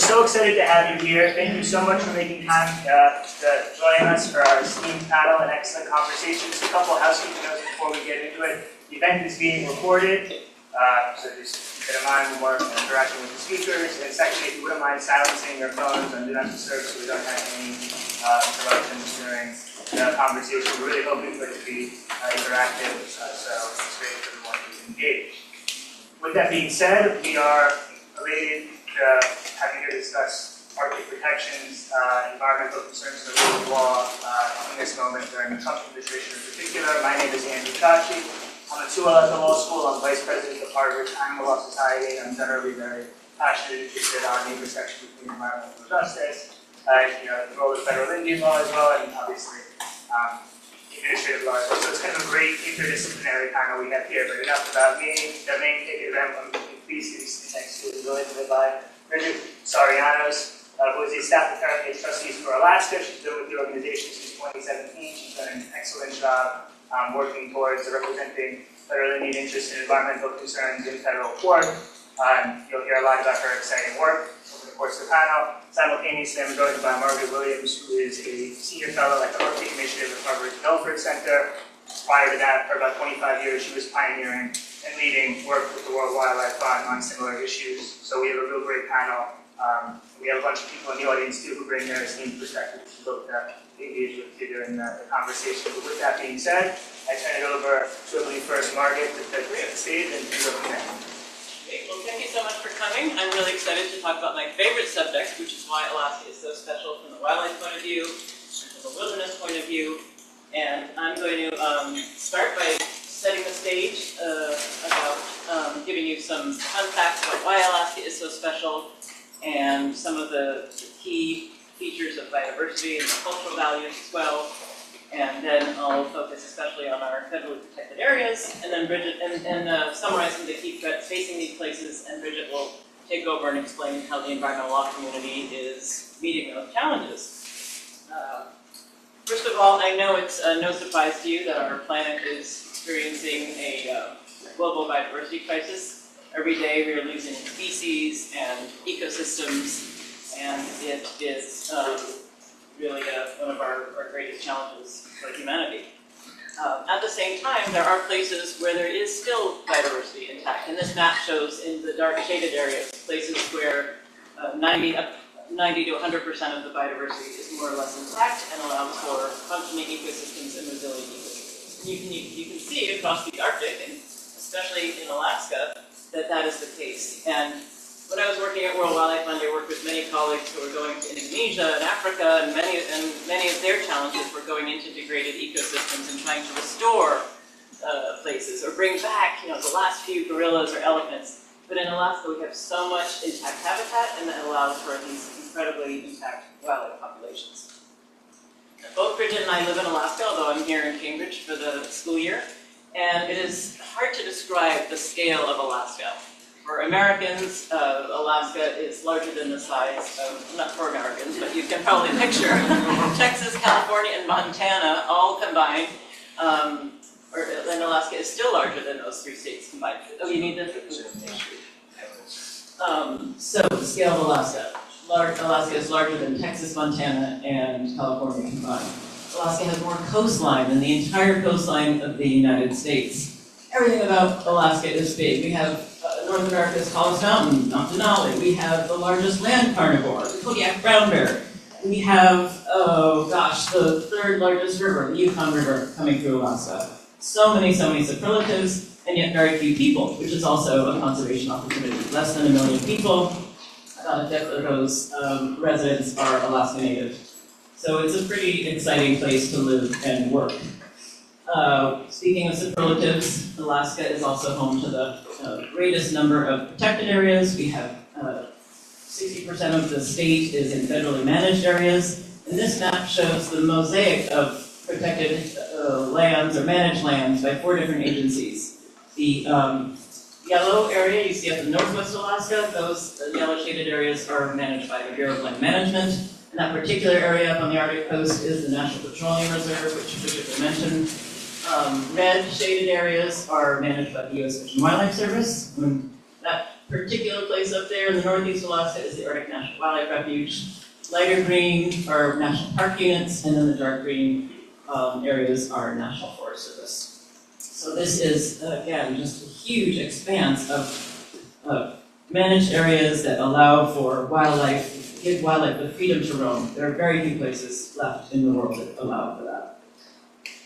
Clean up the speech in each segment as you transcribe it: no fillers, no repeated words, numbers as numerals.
so excited to have you here. Thank you so much for making time to join us for our esteemed panel and excellent conversation. Just a couple of housekeeping notes before we get into it. The event is being recorded, so just keep it in mind when we're interacting with the speakers. And secondly, if you wouldn't mind silencing your phones and do not disturb so we don't have any interruptions during the conversation. We're really hoping for it to be interactive, so it's great for everyone to engage. With that being said, we are elated to have you here to discuss Arctic protections, environmental concerns, and the rule of law in this moment during the Trump administration in particular. My name is Andrew Kachi. I'm a 2L at the law school. I'm vice president of Harvard's Animal Law Society, and I'm generally very passionate and interested on the intersection between environmental justice, the role of federal Indian law as well, and obviously administrative law. So it's kind of a great interdisciplinary panel we have here. But enough about me. The main ticket event I'm pleased to be sitting next to is joined by Bridget Psarianos, who is the staff attorney at Trustees for Alaska. She's been with the organization since 2017. She's done an excellent job working towards representing federal Indian interests and environmental concerns in federal court. You'll hear a lot about her exciting work over the course of the panel. Simultaneously, I'm joined by Margaret, who is a senior fellow at the Arctic Initiative at Harvard's Belfer Center. Prior to that, for about 25 years, she was pioneering and leading work with the World Wildlife Fund on similar issues. So we have a real great panel. We have a bunch of people in the audience too who bring their esteemed perspectives to both engage with you during the conversation. But with that being said, I turn it over to I believe first Margaret to take the stage and go from there. Great. Well, thank you so much for coming. I'm really excited to talk about my favorite subject, which is why Alaska is so special from the wildlife point of view, from the wilderness point of view. And I'm going to start by setting the stage about giving you some fun facts about why Alaska is so special and some of the key features of biodiversity and the cultural values as well. And then I'll focus especially on our federally protected areas, and then Bridget, and summarize some of the key threats facing these places, and Bridget will take over and explain how the environmental law community is meeting those challenges. First of all, I know it's no surprise to you that our planet is experiencing a global biodiversity crisis. Every day we are losing species and ecosystems, and it is really one of our greatest challenges for humanity. At the same time, there are places where there is still biodiversity intact, and this map shows in the dark shaded areas places where 90 to 100% of the biodiversity is more or less intact and allows for functioning ecosystems and resilient ecosystems. You can see across the Arctic, and especially in Alaska, that is the case. And when I was working at World Wildlife Fund, I worked with many colleagues who were going to Indonesia and Africa, and many of their challenges were going into degraded ecosystems and trying to restore places or bring back, the last few gorillas or elephants. But in Alaska, we have so much intact habitat, and that allows for these incredibly intact wildlife populations. Both Bridget and I live in Alaska, although I'm here in Cambridge for the school year, and it is hard to describe the scale of Alaska. For Americans, Alaska is larger than the size of, not for Americans, but you can probably picture Texas, California, and Montana all combined. And Alaska is still larger than those three states combined. Oh, you need this? So, the scale of Alaska. Alaska is larger than Texas, Montana, and California combined. Alaska has more coastline than the entire coastline of the United States. Everything about Alaska is big. We have North America's tallest mountain, Mount Denali. We have the largest land carnivore, the Kodiak brown bear. We have, the third largest river, the Yukon River, coming through Alaska. So many superlatives, and yet very few people, which is also a conservation opportunity. Less than 1 million people. About a fifth of those residents are Alaska Native. So it's a pretty exciting place to live and work. Speaking of superlatives, Alaska is also home to the greatest number of protected areas. We have 60% of the state is in federally managed areas. And this map shows the mosaic of protected lands or managed lands by 4 different agencies. The yellow area you see up in northwest Alaska, those yellow shaded areas are managed by the Bureau of Land Management. And that particular area up on the Arctic coast is the National Petroleum Reserve, which Bridget mentioned. Red shaded areas are managed by the U.S. Fish and Wildlife Service. When that particular place up there in the northeast of Alaska is the Arctic National Wildlife Refuge. Lighter green are national park units, and then the dark green areas are National Forest Service. So this is, again, just a huge expanse of managed areas that allow for wildlife, give wildlife the freedom to roam. There are very few places left in the world that allow for that.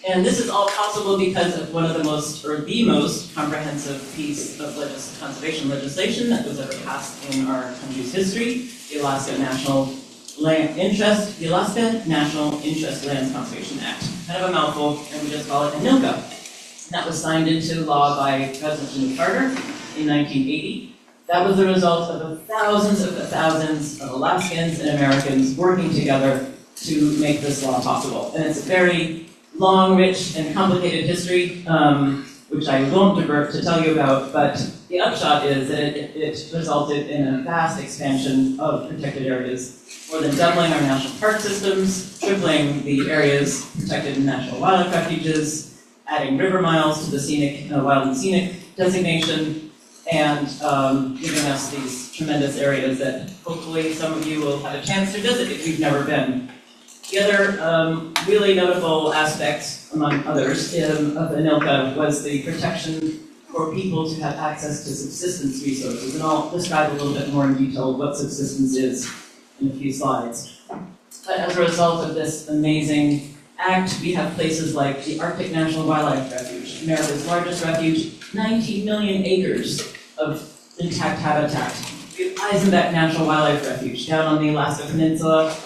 And this is all possible because of one of the most, or the most, comprehensive piece of conservation legislation that was ever passed in our country's history, the Alaska National Interest Lands Conservation Act. Kind of a mouthful, and we just call it ANILCA. And that was signed into law by President Jimmy Carter in 1980. That was the result of thousands of Alaskans and Americans working together to make this law possible. And it's a very long, rich, and complicated history, which I won't divert to tell you about, but the upshot is that it resulted in a vast expansion of protected areas, more than doubling our national park systems, tripling the areas protected in national wildlife refuges, adding river miles to the scenic, wild and scenic designation, and giving us these tremendous areas that hopefully some of you will have a chance to visit if you've never been. The other really notable aspect, among others, of ANILCA was the protection for people to have access to subsistence resources. And I'll describe a little bit more in detail what subsistence is in a few slides. But as a result of this amazing act, we have places like the Arctic National Wildlife Refuge, America's largest refuge, 90 million acres of intact habitat. We have Eisenbeck National Wildlife Refuge down on the Alaska Peninsula,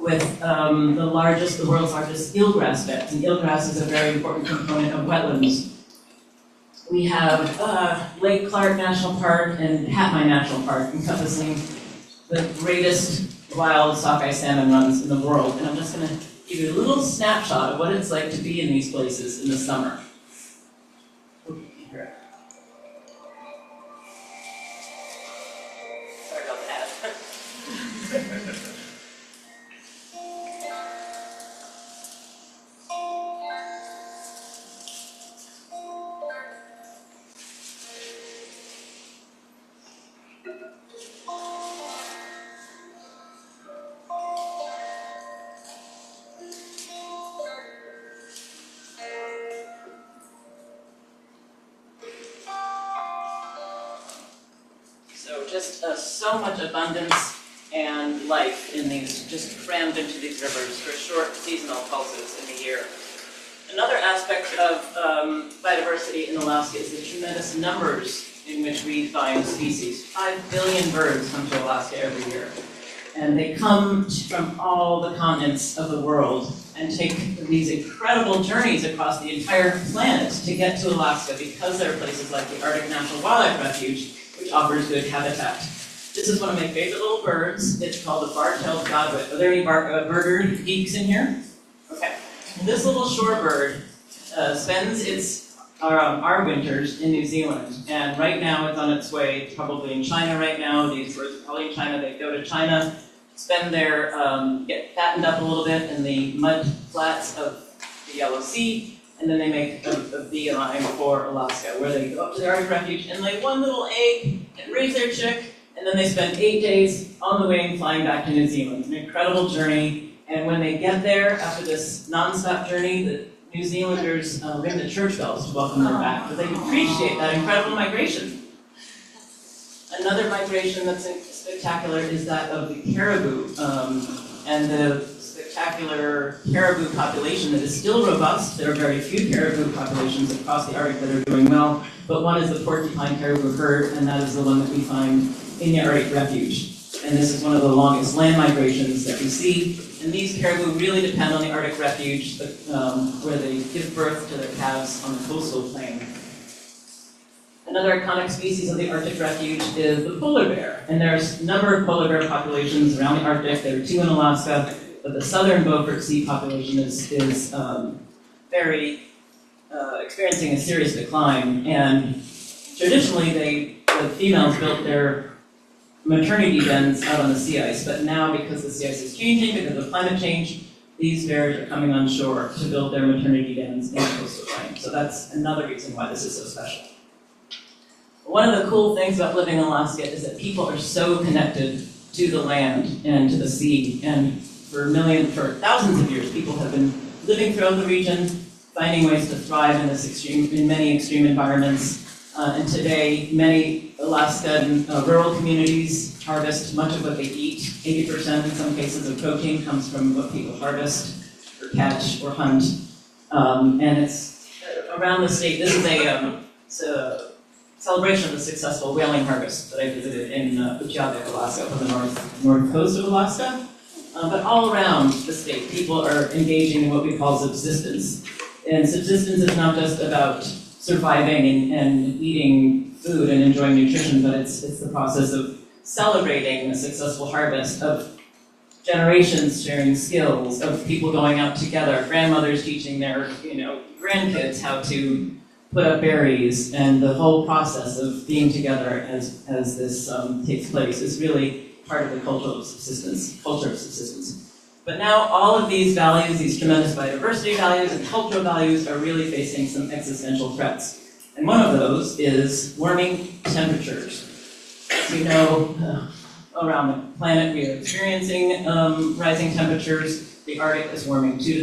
with the world's largest eelgrass beds, and eelgrass is a very important component of wetlands. We have Lake Clark National Park and Katmai National Park, encompassing the greatest wild sockeye salmon runs in the world. And I'm just going to give you a little snapshot of what it's like to be in these places in the summer. Sorry about that. So much abundance and life in these, just crammed into these rivers for short seasonal pulses in the year. Another aspect of biodiversity in Alaska is the tremendous numbers in which we find species. 5 billion birds come to Alaska every year. And they come from all the continents of the world and take these incredible journeys across the entire planet to get to Alaska because there are places like the Arctic National Wildlife Refuge, which offers good habitat. This is one of my favorite little birds. It's called the bar-tailed godwit. Are there any birder geeks in here? Okay. This little shorebird spends our winters in New Zealand, and right now it's on its way. It's probably in China right now. These birds are probably in China. They go to China, spend their, get fattened up a little bit in the mud flats of the Yellow Sea, and then they make a beeline for Alaska, where they go up to the Arctic Refuge and lay one little egg and raise their chick. And then they spend 8 days on the wing flying back to New Zealand. An incredible journey. And when they get there, after this non-stop journey, the New Zealanders ring the church bells to welcome them back, because they appreciate that incredible migration. Another migration that's spectacular is that of the caribou, and the spectacular caribou population that is still robust. There are very few caribou populations across the Arctic that are doing well, but one is the porcupine caribou herd, and that is the one that we find in the Arctic Refuge. And this is one of the longest land migrations that we see. And these caribou really depend on the Arctic Refuge, where they give birth to their calves on the coastal plain. Another iconic species of the Arctic Refuge is the polar bear. And there's a number of polar bear populations around the Arctic. There are 2 in Alaska, but the southern Beaufort Sea population is experiencing a serious decline. And traditionally, the females built their maternity dens out on the sea ice, but now because the sea ice is changing, because of climate change, these bears are coming on shore to build their maternity dens in the coastal plain. So that's another reason why this is so special. One of the cool things about living in Alaska is that people are so connected to the land and to the sea, and for thousands of years, people have been living throughout the region, finding ways to thrive in many extreme environments. And today, many Alaskan rural communities harvest much of what they eat. 80% in some cases of protein comes from what people harvest, or catch, or hunt. And it's around the state. This is it's a celebration of the successful whaling harvest that I visited in Utqiagvik, Alaska, up on the north coast of Alaska. But all around the state, people are engaging in what we call subsistence. And subsistence is not just about surviving and eating food and enjoying nutrition, but it's the process of celebrating a successful harvest, of generations sharing skills, of people going out together, grandmothers teaching their grandkids how to put up berries, and the whole process of being together as this takes place is really part of the culture of subsistence. But now all of these values, these tremendous biodiversity values and cultural values, are really facing some existential threats. And one of those is warming temperatures. As you know, around the planet we are experiencing rising temperatures. The Arctic is warming 3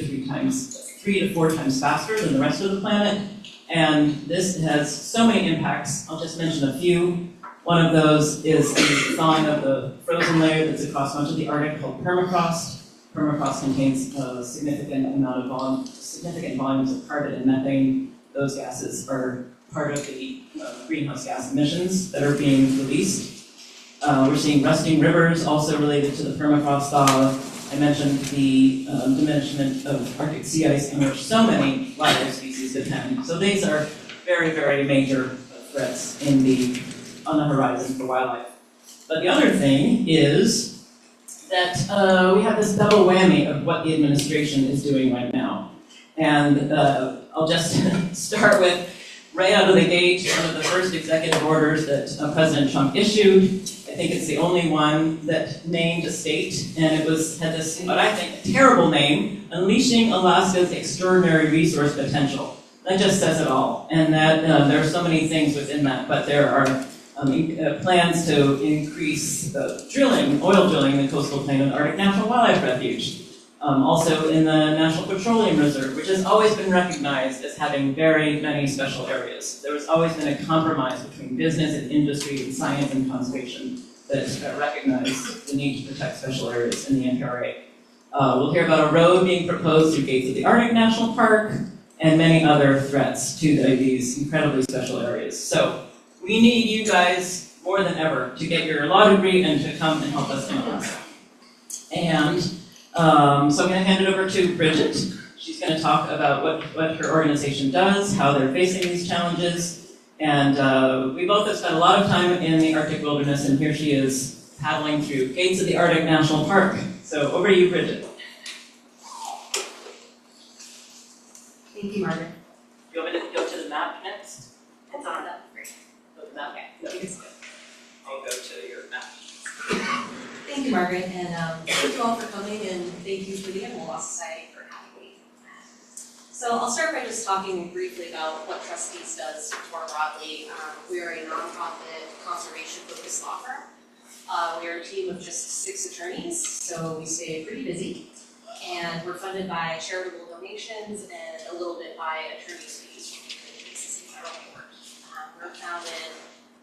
to 4 times faster than the rest of the planet. And this has so many impacts. I'll just mention a few. One of those is the thawing of the frozen layer that's across much of the Arctic called permafrost. Permafrost contains significant volumes of carbon and methane. Those gases are part of the greenhouse gas emissions that are being released. We're seeing rusting rivers, also related to the permafrost thaw. I mentioned the diminishment of Arctic sea ice, on which so many wildlife species depend. So these are very, very major threats on the horizon for wildlife. But the other thing is that we have this double whammy of what the administration is doing right now. And I'll just start with, right out of the gate, one of the first executive orders that President Trump issued. I think it's the only one that named a state, and had this, what I think, terrible name, Unleashing Alaska's Extraordinary Resource Potential. That just says it all. And that there are so many things within that, but there are plans to increase oil drilling in the coastal plain of the Arctic National Wildlife Refuge. Also in the National Petroleum Reserve, which has always been recognized as having very many special areas. There has always been a compromise between business and industry and science and conservation that recognize the need to protect special areas in the NPRA. We'll hear about a road being proposed through gates of the Arctic National Park and many other threats to these incredibly special areas. So we need you guys more than ever to get your law degree and to come and help us in Alaska. And so I'm going to hand it over to Bridget. She's going to talk about what her organization does, how they're facing these challenges. And we both have spent a lot of time in the Arctic wilderness, and here she is paddling through gates of the Arctic National Park. So over to you, Bridget. Thank you, Margaret. Do you want me to go to the map next? It's on that. Great. Oh, the map? Okay. No, it's good. I'll go to your map. Thank you, Margaret, and thank you all for coming, and thank you for the Animal Law Society for having me. So I'll start by just talking briefly about what Trustees does more broadly. We are a nonprofit conservation-focused law firm. We are a team of just 6 attorneys, so we stay pretty busy. And we're funded by charitable donations and a little bit by attorney's fees from different cases in federal court. We were founded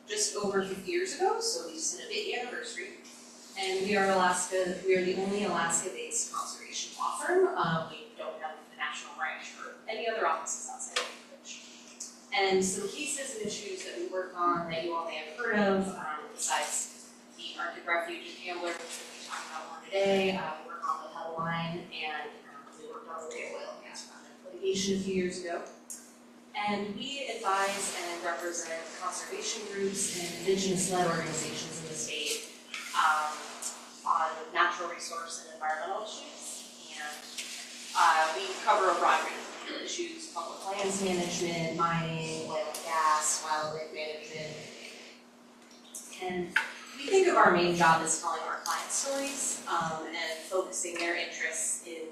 just over 50 years ago, so we just hit a big anniversary. And we are the only Alaska-based conservation law firm. We don't have a national branch or any other offices outside of Anchorage. And some cases and issues that we work on that you all may have heard of, besides the Arctic Refuge and Ambler, which we'll be talking about more today, we work on the Hell Line, and we worked on the Rio Oil and Gas Project litigation a few years ago. And we advise and represent conservation groups and indigenous-led organizations in the state on natural resource and environmental issues. And we cover a broad range of issues: public lands management, mining, oil and gas, wildlife management. And we think of our main job as telling our clients' stories and focusing their interests in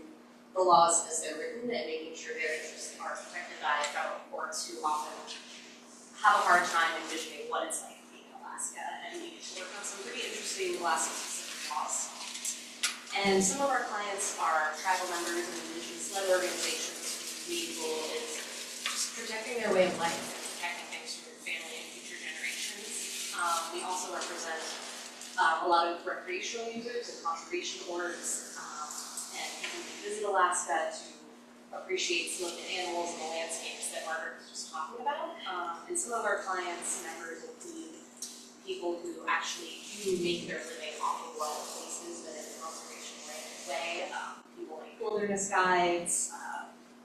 the laws as they're written and making sure their interests are protected by federal courts who often have a hard time envisioning what it's like being in Alaska, and we get to work on some pretty interesting Alaska-specific laws. And some of our clients are tribal members and indigenous-led organizations whose main goal is just protecting their way of life and protecting things for their family and future generations. We also represent a lot of recreational users and conservation boards, and people who visit Alaska to appreciate some of the animals and the landscapes that Margaret was just talking about. And some of our clients, members, include people who actually do make their living off of wild places but in a conservation way. People like wilderness guides,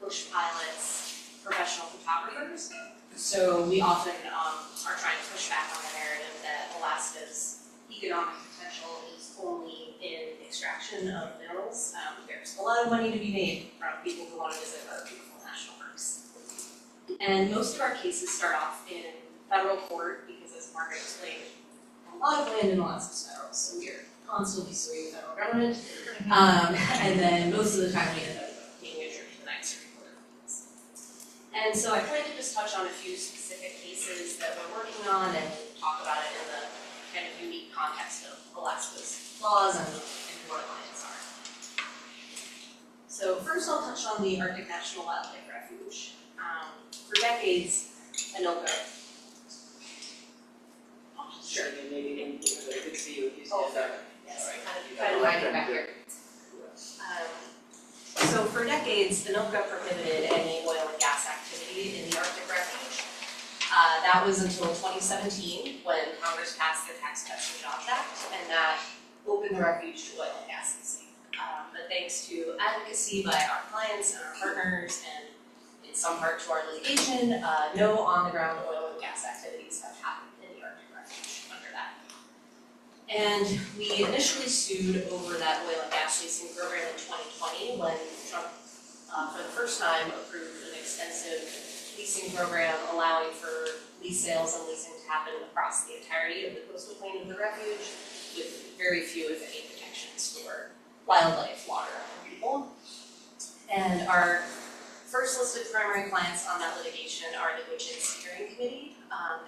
bush pilots, professional photographers. So we often are trying to push back on the narrative that Alaska's economic potential is only in extraction of minerals. There's a lot of money to be made from people who want to visit our beautiful national parks. And most of our cases start off in federal court because, as Margaret explained, a lot of land in Alaska is federal, so we are constantly suing the federal government. And then most of the time we end up being adjourned to the Ninth Circuit Court of Appeals. And so I plan to just touch on a few specific cases that we're working on and talk about it in the kind of unique context of Alaska's laws and what lands are. So first I'll touch on the Arctic National Wildlife Refuge. For decades, Anoka. Sure. Maybe I could see you if you Oh, stand up. Yes, kind of winding back here. So for decades, Anoka prohibited any oil and gas activity in the Arctic Refuge. That was until 2017 when Congress passed the Tax Cuts and Jobs Act, and that opened the refuge to oil and gas leasing. But thanks to advocacy by our clients and our partners, and in some part to our litigation, no on-the-ground oil and gas activities have happened in the Arctic Refuge under that. And we initially sued over that oil and gas leasing program in 2020 when Trump, for the first time, approved an extensive leasing program allowing for lease sales and leasing to happen across the entirety of the coastal plain of the refuge, with very few, if any, protections for wildlife, water, and people. And our first listed primary clients on that litigation are the Bridget Steering Committee,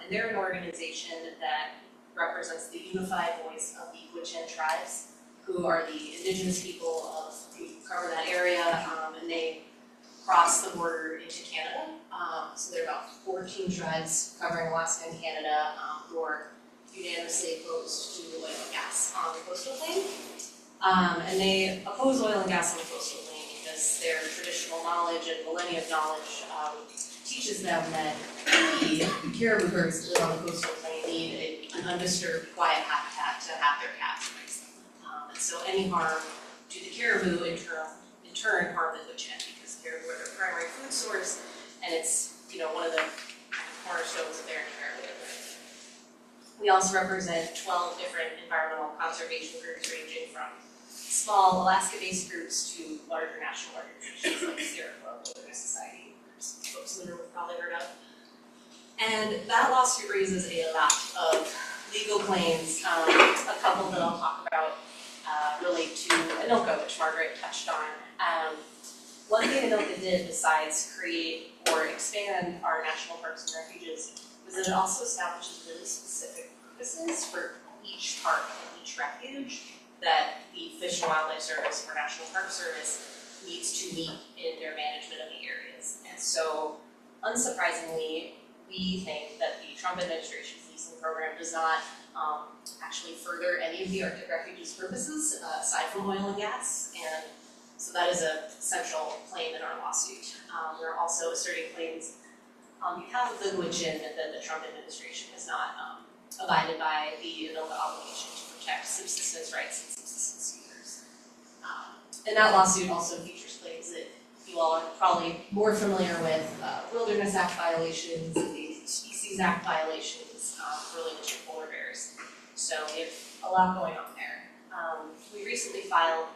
and they're an organization that represents the unified voice of the Gwich'in tribes, who are the indigenous people who cover that area, and they cross the border into Canada. So there are about 14 tribes covering Alaska and Canada who are unanimously opposed to oil and gas on the coastal plain. And they oppose oil and gas on the coastal plain because their traditional knowledge and millennia of knowledge teaches them that the caribou herds that live on the coastal plain need an undisturbed, quiet habitat to have their calves raise them. And so any harm to the caribou in turn harm the Gwich'in, because caribou are their primary food source, and it's one of the cornerstones of their entire way of life. We also represent 12 different environmental conservation groups, ranging from small Alaska-based groups to larger national organizations like Sierra Wilderness Society, folks in the room have probably heard of. And that lawsuit raises a lot of legal claims. A couple that I'll talk about relate to Anoka, which Margaret touched on. One thing Anoka did besides create or expand our national parks and refuges was that it also establishes really specific purposes for each park and each refuge that the Fish and Wildlife Service or National Park Service needs to meet in their management of the areas. And so, unsurprisingly, we think that the Trump administration's leasing program does not actually further any of the Arctic Refuge's purposes, aside from oil and gas, and so that is a central claim in our lawsuit. We're also asserting claims on behalf of the Gwich'in that the Trump administration has not abided by the Anoka obligation to protect subsistence rights and subsistence users. And that lawsuit also features claims that you all are probably more familiar with, Wilderness Act violations, Endangered Species Act violations related to polar bears. So we have a lot going on there. We recently filed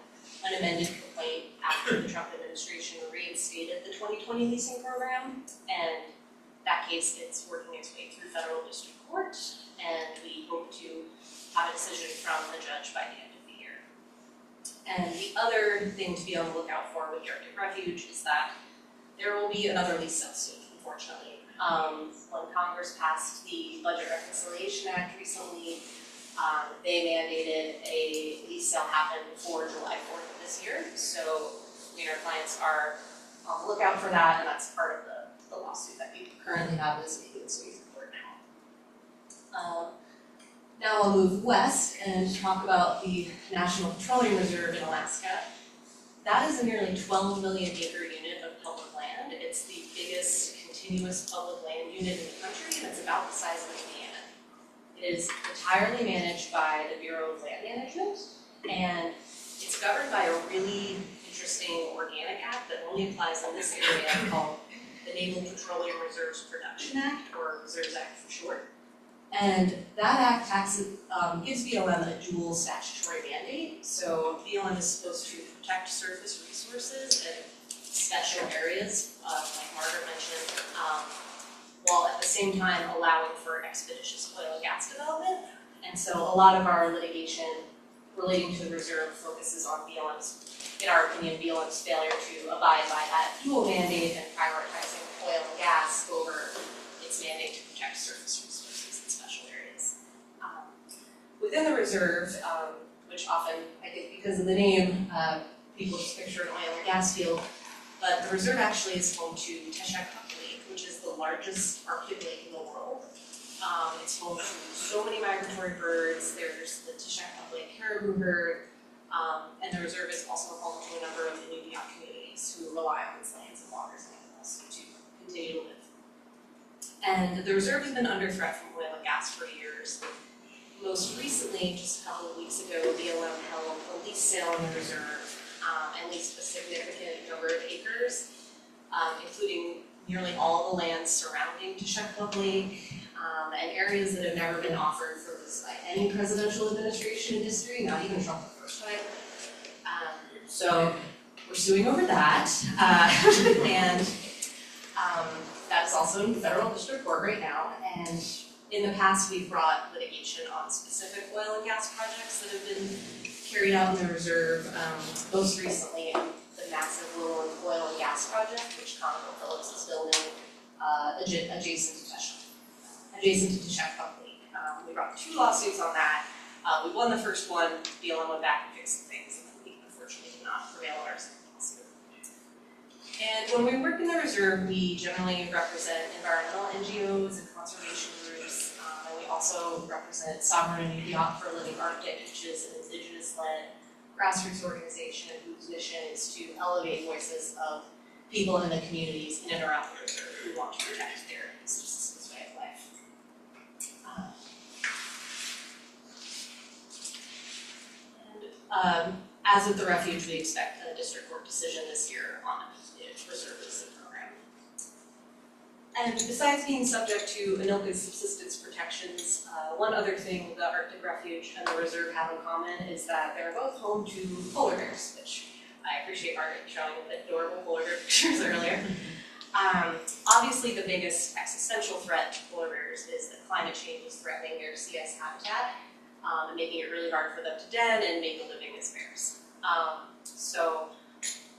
an amended complaint after the Trump administration reinstated the 2020 leasing program, and that case, it's working its way through federal district court, and we hope to have a decision from the judge by the end of the year. And the other thing to be on the lookout for with the Arctic Refuge is that there will be another lease sale soon, unfortunately. When Congress passed the Budget Reconciliation Act recently, they mandated a lease sale happen before July 4th of this year. So we and our clients are on the lookout for that, and that's part of the lawsuit that we currently have is making its way through court now. Now I'll move west and talk about the National Petroleum Reserve in Alaska. That is a nearly 12 million acre unit of public land. It's the biggest continuous public land unit in the country, and it's about the size of Indiana. It is entirely managed by the Bureau of Land Management, and it's governed by a really interesting organic act that only applies in this area called the Naval Petroleum Reserves Production Act, or Reserves Act for short. And that act gives BLM a dual statutory mandate. So BLM is supposed to protect surface resources and special areas, like Margaret mentioned, while at the same time allowing for expeditious oil and gas development. And so a lot of our litigation relating to the reserve focuses on in our opinion, BLM's failure to abide by that dual mandate and prioritizing oil and gas over its mandate to protect surface resources in special areas. Within the reserve, which often, I think because of the name, people just picture an oil and gas field, but the reserve actually is home to Teshekpuk Lake, which is the largest Arctic lake in the world. It's home to so many migratory birds. There's the Teshekpuk Lake caribou herd, and the reserve is also home to a number of Inuit communities who rely on its lands and waters and animals to continue to live. And the reserve has been under threat from oil and gas for years. Most recently, just a couple of weeks ago, BLM held a lease sale in the reserve and leased a significant number of acres, including nearly all the land surrounding Teshekpuk Lake, and areas that have never been offered for lease by any presidential administration in history, not even Trump the first time. So we're suing over that, and that is also in federal district court right now. And in the past, we've brought litigation on specific oil and gas projects that have been carried out in the reserve. Most recently, the massive Lowland oil and gas project, which ConocoPhillips is building adjacent to Teshekpuk Lake. We brought 2 lawsuits on that. We won the first one. BLM went back and fixed some things, and then we unfortunately did not prevail on our second lawsuit. And when we work in the reserve, we generally represent environmental NGOs and conservation groups, and we also represent Sovereign Inuit for Living Arctic, which is an indigenous-led grassroots organization whose mission is to elevate voices of people in the communities in and around the reserve who want to protect their subsistence way of life. As with the refuge, we expect a district court decision this year on the reserve leasing program. And besides being subject to ANILCA's subsistence protections, one other thing the Arctic Refuge and the reserve have in common is that they're both home to polar bears, which I appreciate Margaret showing the adorable polar bear pictures earlier. Obviously, the biggest existential threat to polar bears is that climate change is threatening their CS habitat, and making it really hard for them to den and make a living as bears. So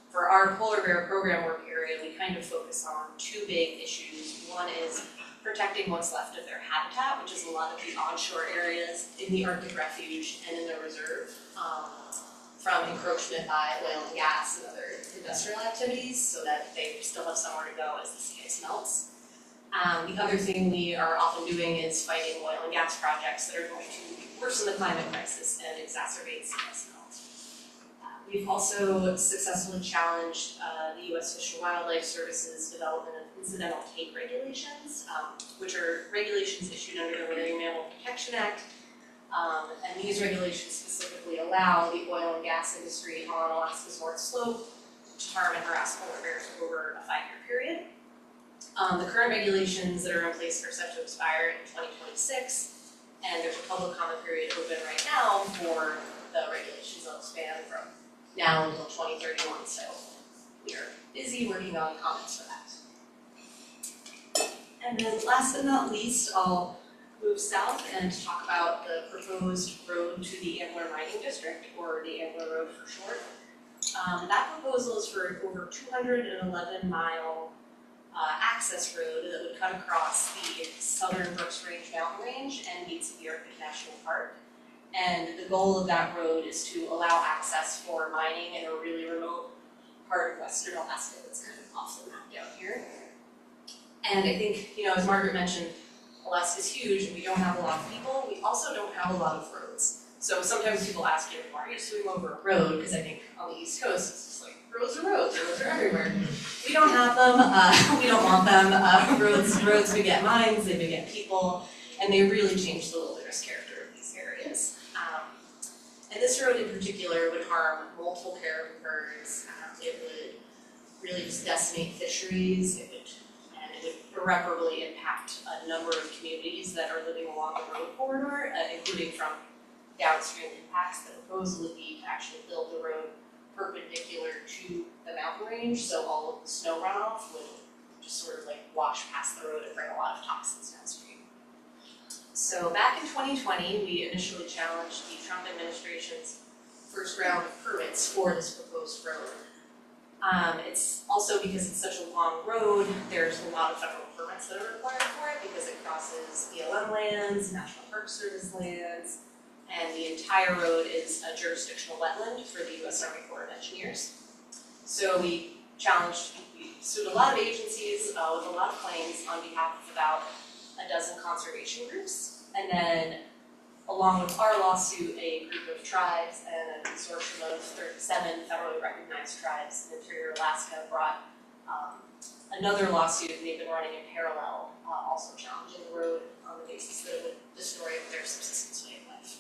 for our polar bear program work area, we kind of focus on 2 big issues. One is protecting what's left of their habitat, which is a lot of the onshore areas in the Arctic Refuge and in the reserve, from encroachment by oil and gas and other industrial activities, so that they still have somewhere to go as the sea ice melts. The other thing we are often doing is fighting oil and gas projects that are going to worsen the climate crisis and exacerbate sea ice melt. We've also successfully challenged the U.S. Fish and Wildlife Service's development of incidental take regulations, which are regulations issued under the Marine Mammal Protection Act. And these regulations specifically allow the oil and gas industry on Alaska's North Slope to harm and harass polar bears over a 5-year period. The current regulations that are in place are set to expire in 2026, and there's a public comment period open right now for the regulations that will span from now until 2031, so we are busy working on comments for that. And then last but not least, I'll move south and talk about the proposed road to the Ambler Mining District, or the Ambler Road for short. That proposal is for over 211-mile access road that would cut across the southern Brooks Range mountain range and meets the Arctic National Park. And the goal of that road is to allow access for mining in a really remote part of western Alaska that's kind of off the map down here. And I think, as Margaret mentioned, Alaska's huge and we don't have a lot of people. We also don't have a lot of roads. So sometimes people ask, why are you swimming over a road? Because I think on the East Coast, it's just like, roads are roads are everywhere. We don't have them, we don't want them. Roads beget mines, they beget people, and they really change the wilderness character of these areas. And this road in particular would harm multiple caribou birds. It would really just decimate fisheries. It would irreparably impact a number of communities that are living along the road corridor, including from downstream impacts. The proposal would be to actually build the road perpendicular to the mountain range, so all of the snow runoff would just sort of like wash past the road and bring a lot of toxins downstream. So back in 2020, we initially challenged the Trump administration's first round of permits for this proposed road. It's also because it's such a long road, there's a lot of federal permits that are required for it because it crosses BLM lands, National Park Service lands, and the entire road is a jurisdictional wetland for the U.S. Army Corps of Engineers. So we sued a lot of agencies with a lot of claims on behalf of about a dozen conservation groups, and then along with our lawsuit, a group of tribes and a consortium of 37 federally recognized tribes in interior Alaska brought another lawsuit, and they've been running in parallel, also challenging the road on the basis that it would destroy their subsistence way of life.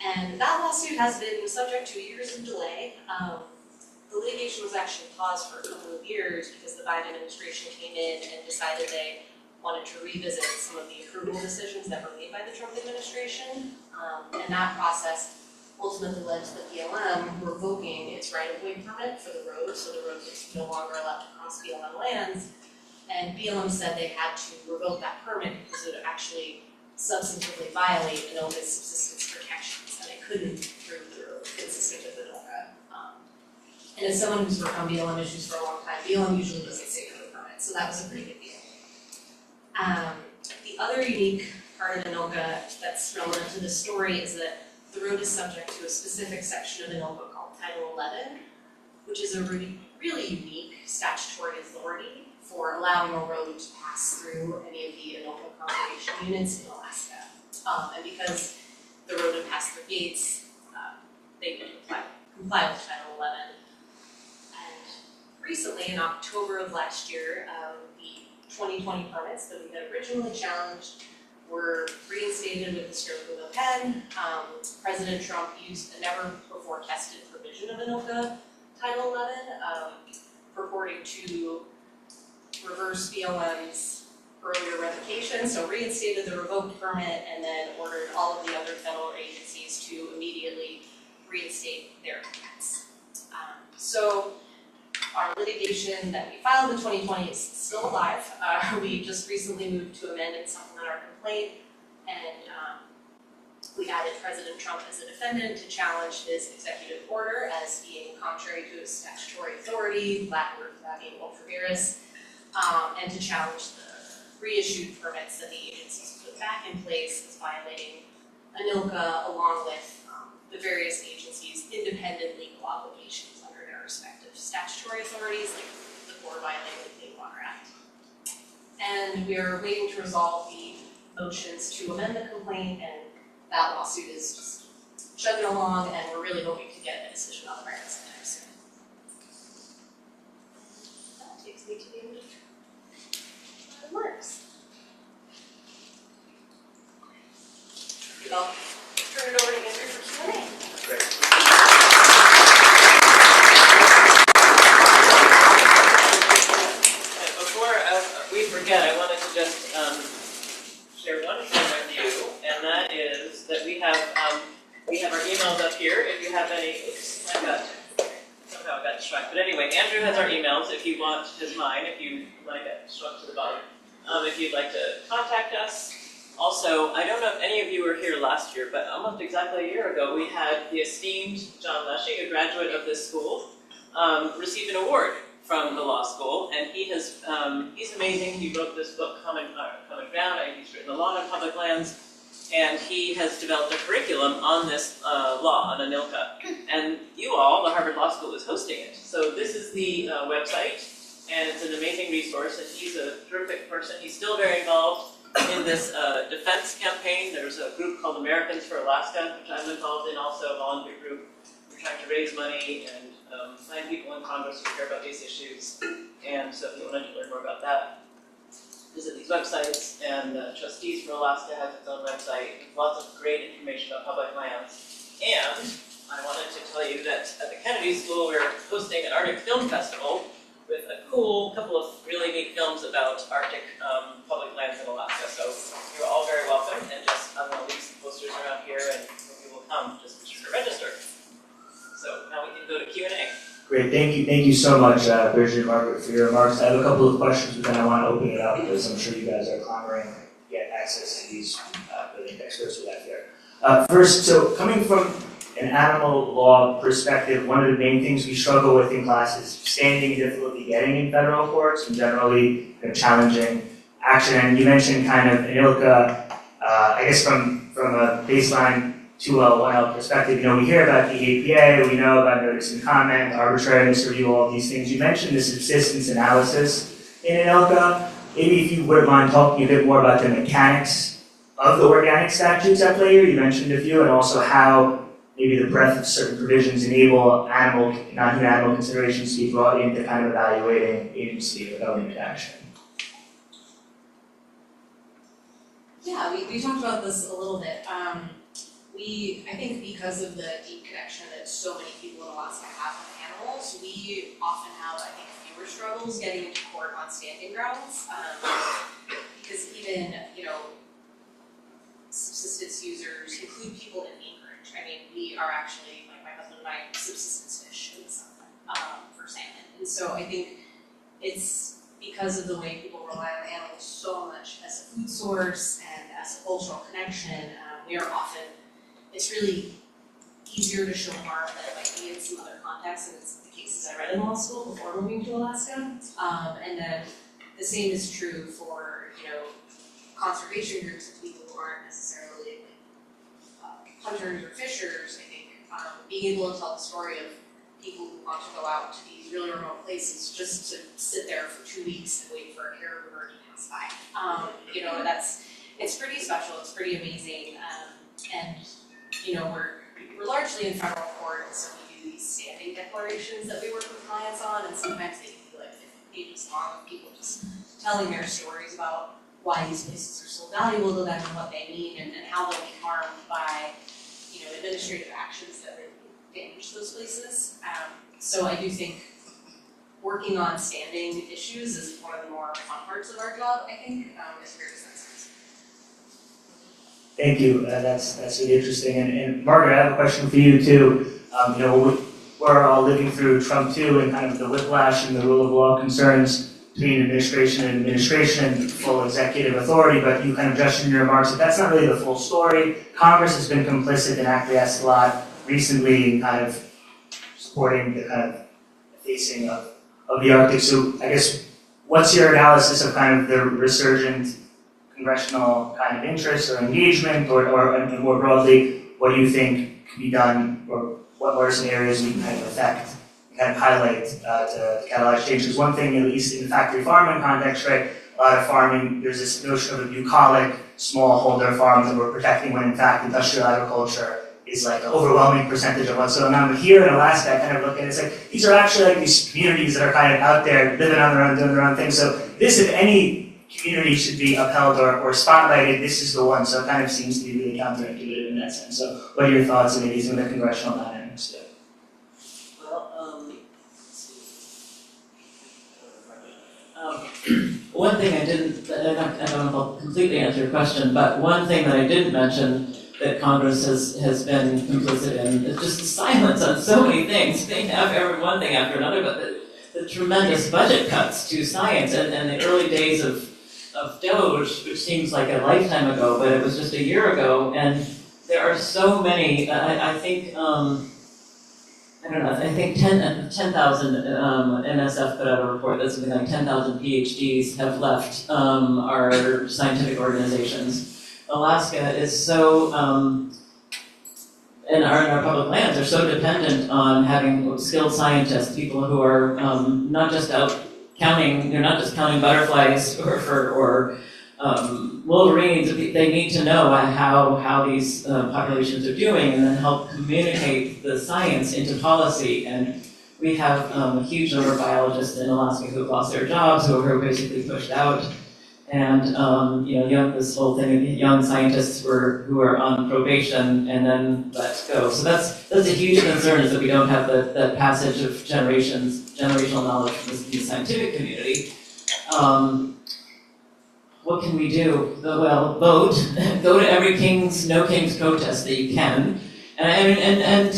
And that lawsuit has been subject to years of delay. The litigation was actually paused for a couple of years because the Biden administration came in and decided they wanted to revisit some of the approval decisions that were made by the Trump administration. And that process ultimately led to the BLM revoking its right-of-way permit for the road, so the road was no longer allowed to cross BLM lands. And BLM said they had to revoke that permit because it would actually substantively violate ANILCA's subsistence protections, and it couldn't prove the road consistent with ANILCA. And as someone who's worked on BLM issues for a long time, BLM usually doesn't say no to permits, so that was a pretty good deal. The other unique part of ANILCA that's relevant to this story is that the road is subject to a specific section of ANILCA called Title 11, which is a really unique statutory authority for allowing a road to pass through any of the ANILCA conservation units in Alaska. And because the road would pass through gates, they could comply with Title 11. And recently, in October of last year, the 2020 permits that we had originally challenged were reinstated with the stroke of a pen. President Trump used a never-before-tested provision of ANILCA Title 11, purporting to reverse BLM's earlier revocation, so reinstated the revoked permit and then ordered all of the other federal agencies to immediately reinstate their permits. So our litigation that we filed in 2020 is still alive. We just recently moved to amend and supplement our complaint, and we added President Trump as a defendant to challenge his executive order as being contrary to his statutory authority, Latin word for that being ultra-virus, and to challenge the reissued permits that the agencies put back in place as violating ANILCA along with the various agencies' independent legal obligations under their respective statutory authorities, like the Corps violating the Clean Water Act. And we are waiting to resolve the motions to amend the complaint, and that lawsuit is just chugging along, and we're really hoping to get a decision on the merits sometime soon. That takes me to the end of my remarks. I'll turn it over to Andrew for Q&A. Before we forget, I wanted to just share one thing with you, and that is that we have our emails up here. If you have any, somehow I got distracted. But anyway, Andrew has our emails. If you want his mine, if you might get struck to the bottom. If you'd like to contact us. Also, I don't know if any of you were here last year, but almost exactly a year ago, we had the esteemed John Leshy, a graduate of this school, receive an award from the law school, and he's amazing. He wrote this book, Common Ground, and he's written a lot on public lands, and he has developed a curriculum on this law, on ANILCA. And you all, the Harvard Law School, is hosting it. So this is the website, and it's an amazing resource, and he's a terrific person. He's still very involved in this defense campaign. There's a group called Americans for Alaska, which I'm involved in, also a volunteer group. We're trying to raise money and find people in Congress who care about these issues. And so if you wanted to learn more about that, visit these websites. And Trustees for Alaska has its own website with lots of great information about public lands. And I wanted to tell you that at the Kennedy School, we're hosting an Arctic Film Festival with a cool couple of really neat films about Arctic public lands in Alaska. So you're all very welcome, and I'm going to leave some posters around here, and when you will come, just be sure to register. So now we can go to Q&A. Great, thank you so much, Bridget and Margaret, for your remarks. I have a couple of questions, but then I want to open it up because I'm sure you guys are clamoring to get access to these brilliant experts we have here. First, so coming from an animal law perspective, one of the main things we struggle with in class is standing and difficulty getting in federal courts and generally challenging action. And you mentioned kind of ANILCA, I guess from a baseline 2L, 1L perspective, we hear about the APA, we know about notice and comment, arbitrariness review, all these things. You mentioned the subsistence analysis in ANILCA. Maybe if you wouldn't mind talking a bit more about the mechanics of the organic statutes at play here. You mentioned a few, and also how maybe the breadth of certain provisions enable non-human animal considerations to be brought into kind of evaluating agency or government action. Yeah, we talked about this a little bit. I think because of the deep connection that so many people in Alaska have with animals, we often have, fewer struggles getting into court on standing grounds. Because even, subsistence users include people in Anchorage. We are actually, my husband and I, subsistence fish in the summer for salmon. And so I think it's because of the way people rely on animals so much as a food source and as a cultural connection, we are often, it's really easier to show harm than it might be in some other contexts, and it's the cases I read in law school before moving to Alaska. And then the same is true for, conservation groups and people who aren't necessarily hunters or fishers. I think being able to tell the story of people who want to go out to these really remote places just to sit there for 2 weeks and wait for a caribou herd to pass by. It's pretty special, it's pretty amazing, and we're largely in federal court, and so we do these standing declarations that we work with clients on, and sometimes they can be like 50 pages long of people just telling their stories about why these places are so valuable to them and what they mean, and how they'll be harmed by administrative actions that really damage those places. So I do think working on standing issues is one of the more fun parts of our job, I think, is very sensitive. Thank you, that's really interesting. And Margaret, I have a question for you too. We're all living through Trump 2 and kind of the whiplash and the rule of law concerns between administration and full executive authority, but you kind of just in your remarks that that's not really the full story. Congress has been complicit and acquiesced a lot recently in kind of supporting the kind of facing of the Arctic. So I guess, what's your analysis of kind of the resurgent congressional kind of interest or engagement, or and more broadly, what do you think can be done, or what are some areas we can kind of affect, kind of highlight to catalyze change? Because one thing, at least in the factory farming context, right, a lot of farming, there's this notion of a bucolic smallholder farms that we're protecting, when in fact industrial agriculture is like an overwhelming percentage of what's going on. But here in Alaska, I kind of look at it, it's like, these are actually like these communities that are kind of out there living on their own, doing their own thing. So this, if any community should be upheld or spotlighted, this is the one. So it kind of seems to be really counterintuitive in that sense. So what are your thoughts on maybe some of the congressional dynamics there? One thing I don't know if I'll completely answer your question, but one thing that I didn't mention that Congress has been complicit in is just the silence on so many things. They have one thing after another, but the tremendous budget cuts to science and the early days of DOGE, which seems like a lifetime ago, but it was just a year ago, and there are so many, I think I don't know, I think 10,000, NSF put out a report that something like 10,000 PhDs have left our scientific organizations. Alaska is so, and our public lands are so dependent on having skilled scientists, people who are not just out counting, they're not just counting butterflies or wolverines. They need to know how these populations are doing and then help communicate the science into policy. And we have a huge number of biologists in Alaska who have lost their jobs, who are basically pushed out. And this whole thing of young scientists who are on probation and then let go. So that's a huge concern, is that we don't have the passage of generational knowledge from the scientific community. What can we do? Well, vote. Go to every No Kings protest that you can. And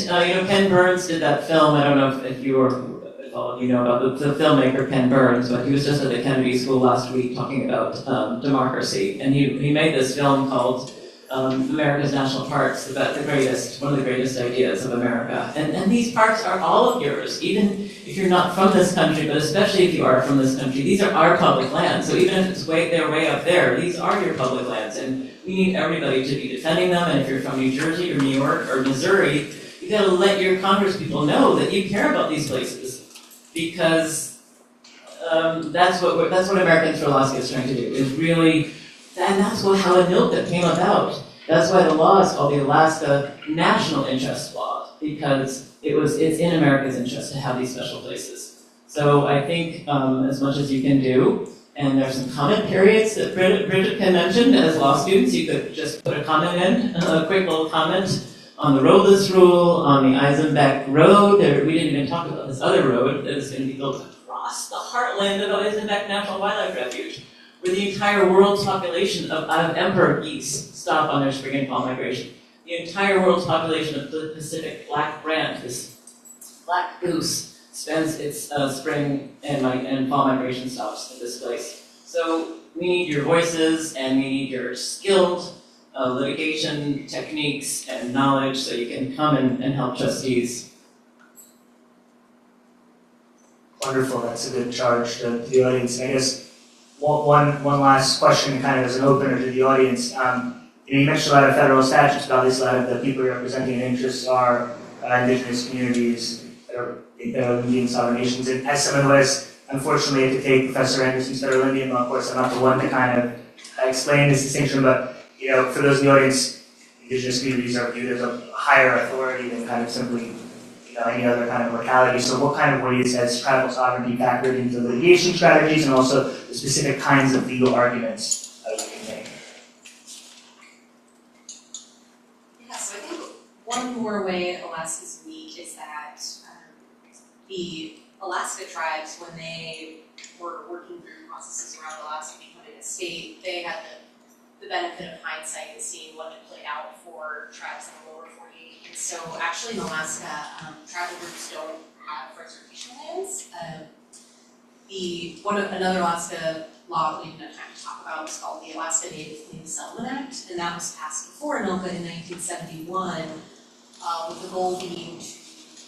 Ken Burns did that film. I don't know if all of you know about the filmmaker Ken Burns, but he was just at the Kennedy School last week talking about democracy. And he made this film called America's National Parks, one of the greatest ideas of America. And these parks are all of yours, even if you're not from this country, but especially if you are from this country. These are our public lands. So even if it's they're way up there, these are your public lands. And we need everybody to be defending them. And if you're from New Jersey or New York or Missouri, you gotta let your congresspeople know that you care about these places. Because that's what Americans for Alaska is trying to do, is really, and that's how ANILCA came about. That's why the law is called the Alaska National Interest Law, because it's in America's interest to have these special places. So I think as much as you can do, and there's some comment periods that Bridget can mention as law students. You could just put a comment in, a quick little comment on the roadless rule, on the Eisenbeck Road. We didn't even talk about this other road that is going to be built across the heartland of Eisenbeck National Wildlife Refuge, where the entire world's population of emperor geese stop on their spring and fall migration. The entire world's population of the Pacific black brant, this black goose, spends its spring and fall migration stops at this place. So we need your voices, and we need your skilled litigation techniques and knowledge so you can come and help trustees. Wonderful, that's a good charge to the audience. I guess one last question, kind of as an opener to the audience. You mentioned a lot of federal statutes, but obviously a lot of the people you're representing in interests are indigenous communities that are Indian sovereign nations. And as someone who has unfortunately had to take Professor Anderson's federal Indian law course, I'm not the one to kind of explain this distinction, but for those in the audience, indigenous communities are viewed as a higher authority than kind of simply any other kind of locality. So what kind of ways has tribal sovereignty factored into litigation strategies and also the specific kinds of legal arguments you can make? Yeah, so I think one more way Alaska's unique is that the Alaska tribes, when they were working through processes around Alaska becoming a state, they had the benefit of hindsight and seeing what had played out for tribes in the lower 48. And so actually in Alaska, tribal groups don't have reservation lands. Another Alaska law that we didn't have time to talk about was called the Alaska Native Claims Settlement Act, and that was passed before ANILCA in 1971, with the goal being to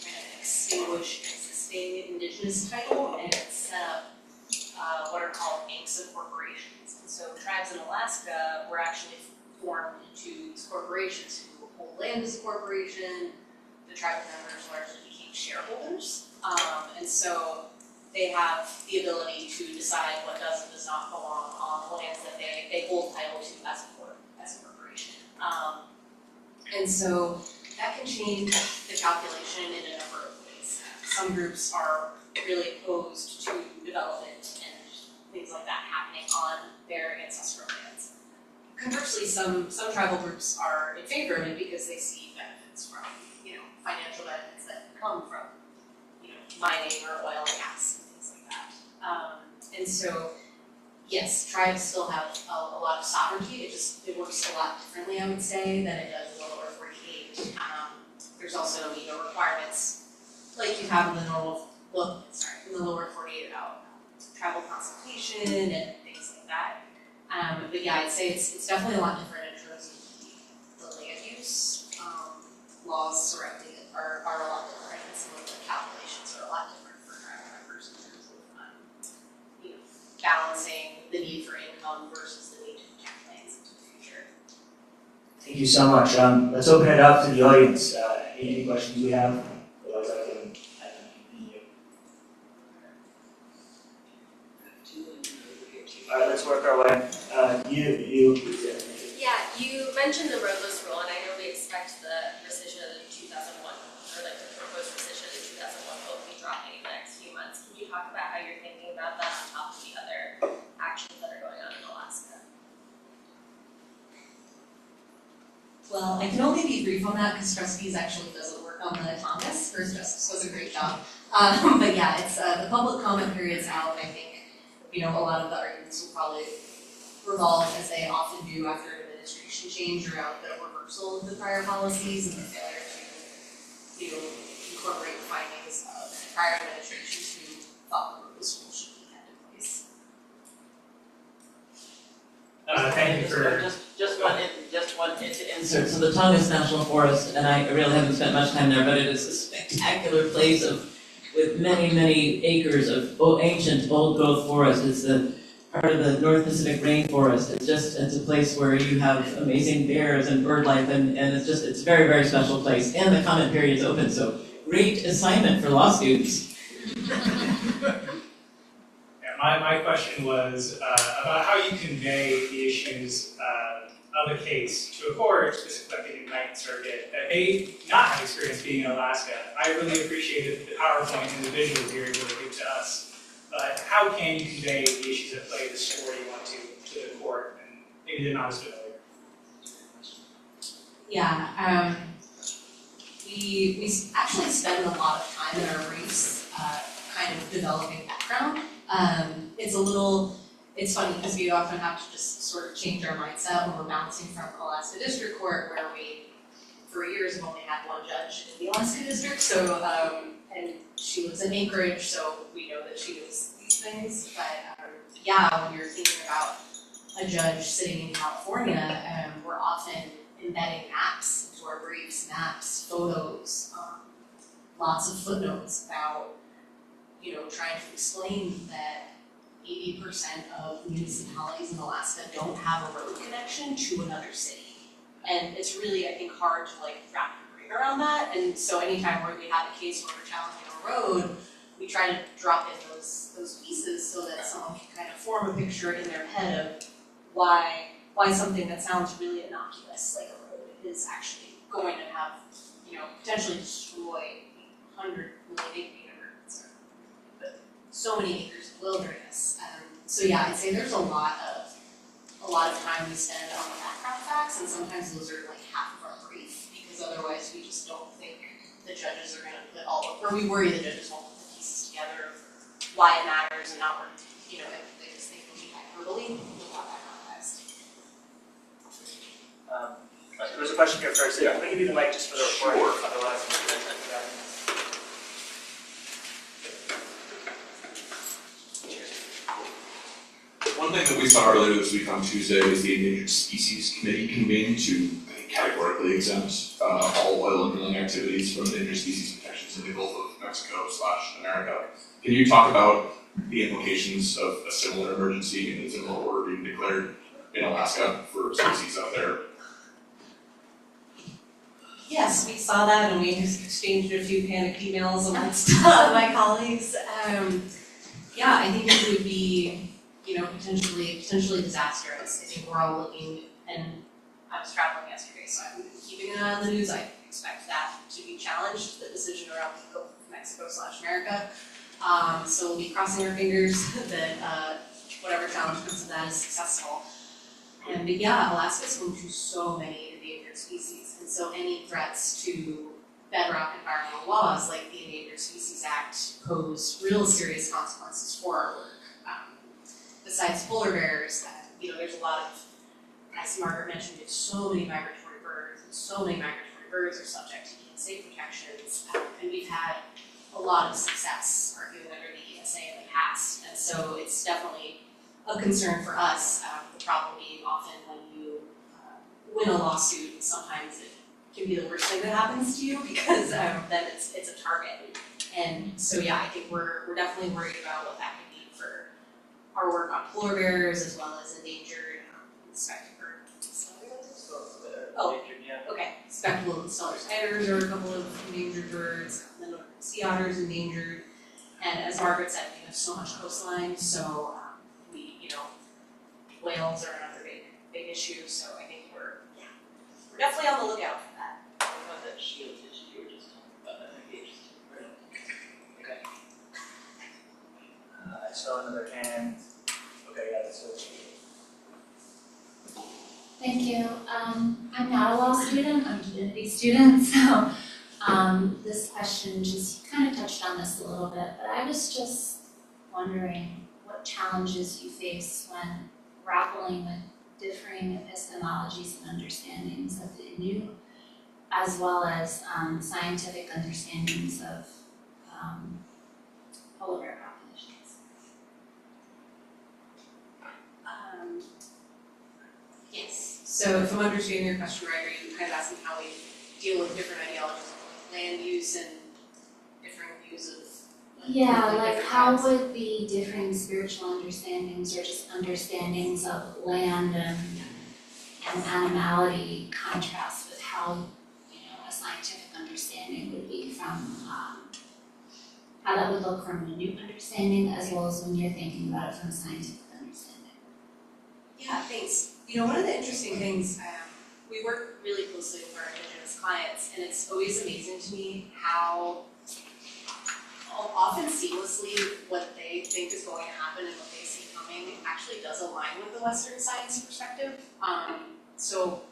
kind of extinguish existing indigenous title and set up what are called banks of corporations. And so tribes in Alaska were actually formed into these corporations who hold land as a corporation. The tribal members largely became shareholders. And so they have the ability to decide what does and does not belong on the lands that they hold title to as a corporation. And so that can change the calculation in a number of ways. Some groups are really opposed to development and things like that happening on their ancestral lands. Conversely, some tribal groups are in favor of it because they see benefits from, financial benefits that come from, mining or oil and gas and things like that. And so, yes, tribes still have a lot of sovereignty. It works a lot differently, I would say, than it does in the lower 48. There's also, requirements like you have in the in the lower 48 about tribal consultation and things like that. But yeah, I'd say it's definitely a lot different in terms of the land use. Laws surrounding it are a lot different. and some of the calculations are a lot different for tribal members in terms of, balancing the need for income versus the need to protect lands into the future. Thank you so much. Let's open it up to the audience. Any questions we have? Otherwise I can continue. All right, let's work our way. Yeah, you mentioned the roadless rule, and I know we expect the rescission of the 2001, or like the proposed rescission of the 2001 vote to be dropping in the next few months. Can you talk about how you're thinking about that on top of the other actions that are going on in Alaska? Well, I can only be brief on that because Trustees actually doesn't work on the Congress. First Justice does a great job. But yeah, it's the public comment period's out. I think, a lot of the arguments will probably revolve, as they often do after an administration change, around the reversal of the prior policies and the failure to, incorporate the findings of prior administrations who thought the roadless rule should be kept in place. Thank you for. Just one insert. So the Tongass National Forest, and I really haven't spent much time there, but it is a spectacular place with many, many acres of ancient old growth forest. It's the part of the North Pacific rainforest. It's a place where you have amazing bears and bird life, and it's a very, very special place. And the comment period is open, so great assignment for law students. My question was about how you convey the issues of a case to a court, specifically in the Ninth Circuit, that may not have experience being in Alaska. I really appreciated the PowerPoint and the visuals you were able to give to us. But how can you convey the issues at play, the story you want to the court, and maybe they're not as familiar? Yeah, we actually spend a lot of time in our briefs kind of developing background. It's funny because we often have to just sort of change our mindset when we're bouncing from Alaska District Court, where we, for years, have only had one judge in the Alaska District, so, and she lives in Anchorage, so we know that she knows these things, but yeah, when you're thinking about a judge sitting in California, we're often embedding maps into our briefs, maps, photos, lots of footnotes about, trying to explain that 80% of municipalities in Alaska don't have a road connection to another city. And it's really, I think, hard to wrap your brain around that. And so anytime where we have a case where we're challenging a road, we try to drop in those pieces so that someone can kind of form a picture in their head of why something that sounds really innocuous, like a road, is actually going to have, potentially destroy 100 million acres, but so many acres of wilderness. So yeah, I'd say there's a lot of time we spend on the background facts, and sometimes those are half of our brief, because otherwise we just don't think the judges are going to put or we worry the judges won't put the pieces together of why it matters and not work, if they just think it'll be hyperbole without that context. There was a question here first. Let me give you the mic just for the recording. Sure. Otherwise, One thing that we saw earlier this week on Tuesday was the Endangered Species Committee convened to categorically exempt all oil and drilling activities from endangered species protections in the Gulf of Mexico/America. Can you talk about the implications of a similar emergency and a similar order being declared in Alaska for species out there? Yes, we saw that, and we exchanged a few panicked emails amongst my colleagues. Yeah, I think it would be, potentially disastrous. I think we're all looking, and I was traveling yesterday, so I'm keeping an eye on the news. I expect that to be challenged, the decision around the Gulf of Mexico/America. So we'll be crossing our fingers that whatever challenge comes to that is successful. And yeah, Alaska is home to so many endangered species, and so any threats to bedrock environmental laws like the Endangered Species Act pose real serious consequences for our work. Besides polar bears, there's a lot of, as Margaret mentioned, there's so many migratory birds, and so many migratory birds are subject to ESA protections, and we've had a lot of success arguing under the ESA in the past, and so it's definitely a concern for us. The problem being often when you win a lawsuit, sometimes it can be the worst thing that happens to you because then it's a target. And so yeah, I think we're definitely worried about what that could mean for our work on polar bears as well as endangered spectacled Oh. Yeah. okay, spectacled and stellar spiders are a couple of endangered birds, the northern sea otters endangered. And as Margaret said, we have so much coastline, so whales are another big issue. So I think we're definitely on the lookout for that. What about that shield issue you were just talking about? That might be interesting. Okay. I saw another hand. Okay, yeah, that's what. Thank you. I'm not a law student, I'm a divinity student, so this question just kind of touched on this a little bit, but I was just wondering what challenges you face when grappling with differing epistemologies and understandings of the Inuit, as well as scientific understandings of polar bear populations. Yes. So if I'm understanding your question right, are you kind of asking how we deal with different ideologies of land use and different views of Yeah, like different how tribes? would the differing spiritual understandings or just understandings of land and animality contrast with how, a scientific understanding would be from, how that would look from a Inuit understanding as well as when you're thinking about it from a scientific understanding? Yeah, thanks. One of the interesting things, we work really closely with our Indigenous clients, and it's always amazing to me how often seamlessly what they think is going to happen and what they see coming actually does align with the Western science perspective. So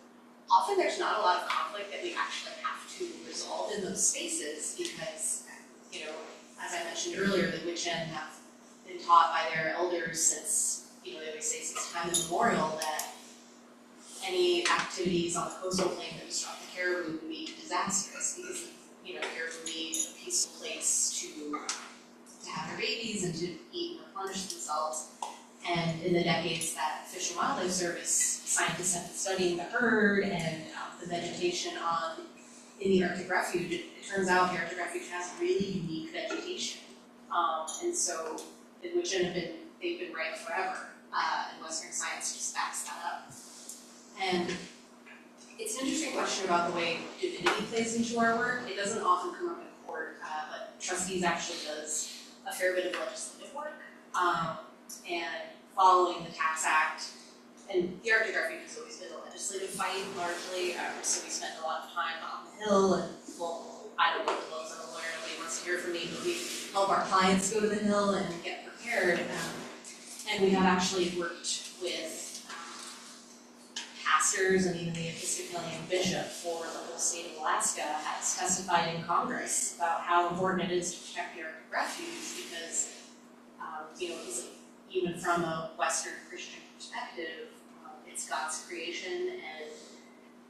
often there's not a lot of conflict that we actually have to resolve in those spaces because, as I mentioned earlier, the Wiccan have been taught by their elders since, they always say since time immemorial that any activities on the coastal plain that disrupt the caribou would be disastrous because, caribou need a peaceful place to have their babies and to eat and replenish themselves. And in the decades that Fish and Wildlife Service scientists have been studying the herd and the vegetation in the Arctic Refuge, it turns out the Arctic Refuge has really unique vegetation. And so the Wiccan they've been right forever, and Western science just backs that up. And it's an interesting question about the way divinity plays into our work. It doesn't often come up in court, but Trustees actually does a fair bit of legislative work. And following the Tax Act, and the Arctic Refuge has always been a legislative fight largely, so we spend a lot of time on the Hill, and I don't know the laws, I'm a lawyer, nobody wants to hear from me, but we help our clients go to the Hill and get prepared. And we have actually worked with pastors and even the Episcopalian bishop for the whole state of Alaska has testified in Congress about how important it is to protect the Arctic Refuge because, even from a Western Christian perspective, it's God's creation, and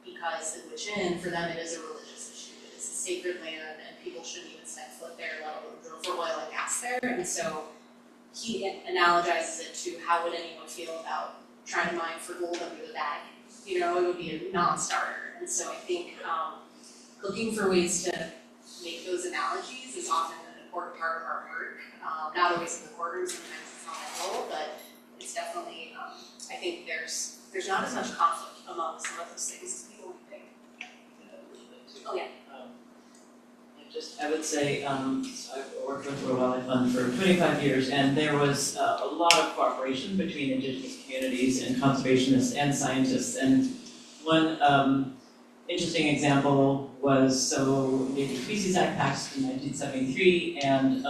because the Wiccan, for them, it is a religious issue. It is a sacred land, and people shouldn't even step foot there, let alone drill for oil and gas there. And so he analogizes it to how would anyone feel about trying to mine for gold under the bag. It would be a non-starter. And so I think looking for ways to make those analogies is often an important part of our work. Not always in the courtroom, sometimes it's not at all, but it's definitely, I think there's not as much conflict among some of those things as people would think. Oh yeah. I would say, I've worked with the World Wildlife Fund for 25 years, and there was a lot of cooperation between Indigenous communities and conservationists and scientists. And one interesting example was, so the Endangered Species Act passed in 1973, and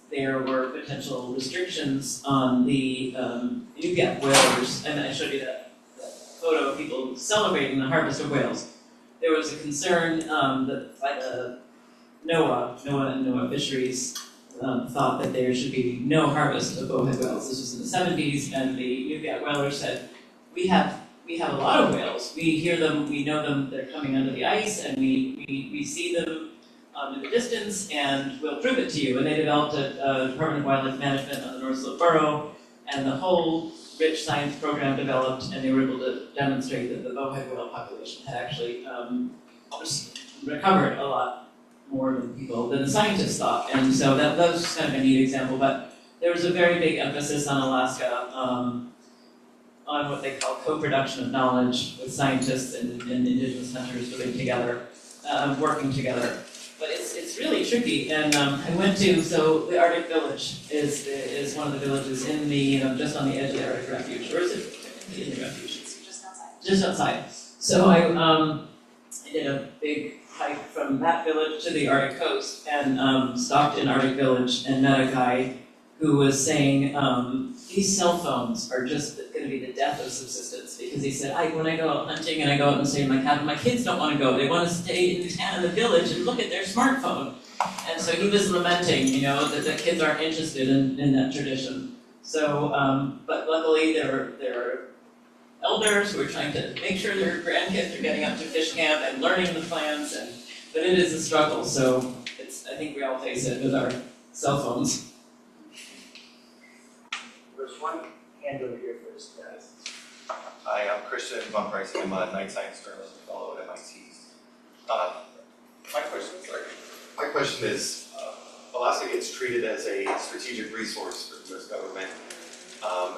there were potential restrictions on the Inupiaq whalers, and I showed you that photo of people celebrating the harvest of whales. There was a concern that by the NOAA Fisheries thought that there should be no harvest of bowhead whales. This was in the 70s, and the Inupiaq whalers said, we have a lot of whales. We hear them, we know them, they're coming under the ice, and we see them in the distance, and we'll prove it to you. And they developed a Department of Wildlife Management on the North Slope Borough, and the whole rich science program developed, and they were able to demonstrate that the bowhead whale population had actually recovered a lot more than the scientists thought. And so that was kind of a neat example, but there was a very big emphasis on Alaska, on what they call co-production of knowledge with scientists and indigenous hunters living together, working together. But it's really tricky, and I went to, so the Arctic Village is one of the villages in the, just on the edge of the Arctic Refuge, or is it in the refuge? It's just outside. Just outside. So I did a big hike from that village to the Arctic coast, and stopped in Arctic Village and met a guy who was saying, these cell phones are just going to be the death of subsistence, because he said, when I go out hunting and I go out and stay in my cabin, my kids don't want to go. They want to stay in the village and look at their smartphone. And so he was lamenting, that the kids aren't interested in that tradition. So, but luckily there are elders who are trying to make sure their grandkids are getting up to fish camp and learning the plans, but it is a struggle. So I think we all face it with our cell phones. There's one hand over here first, guys. Hi, I'm Christian von Price. I'm a Night Science Journalism Fellow at MIT. My question is, Alaska gets treated as a strategic resource for the US government,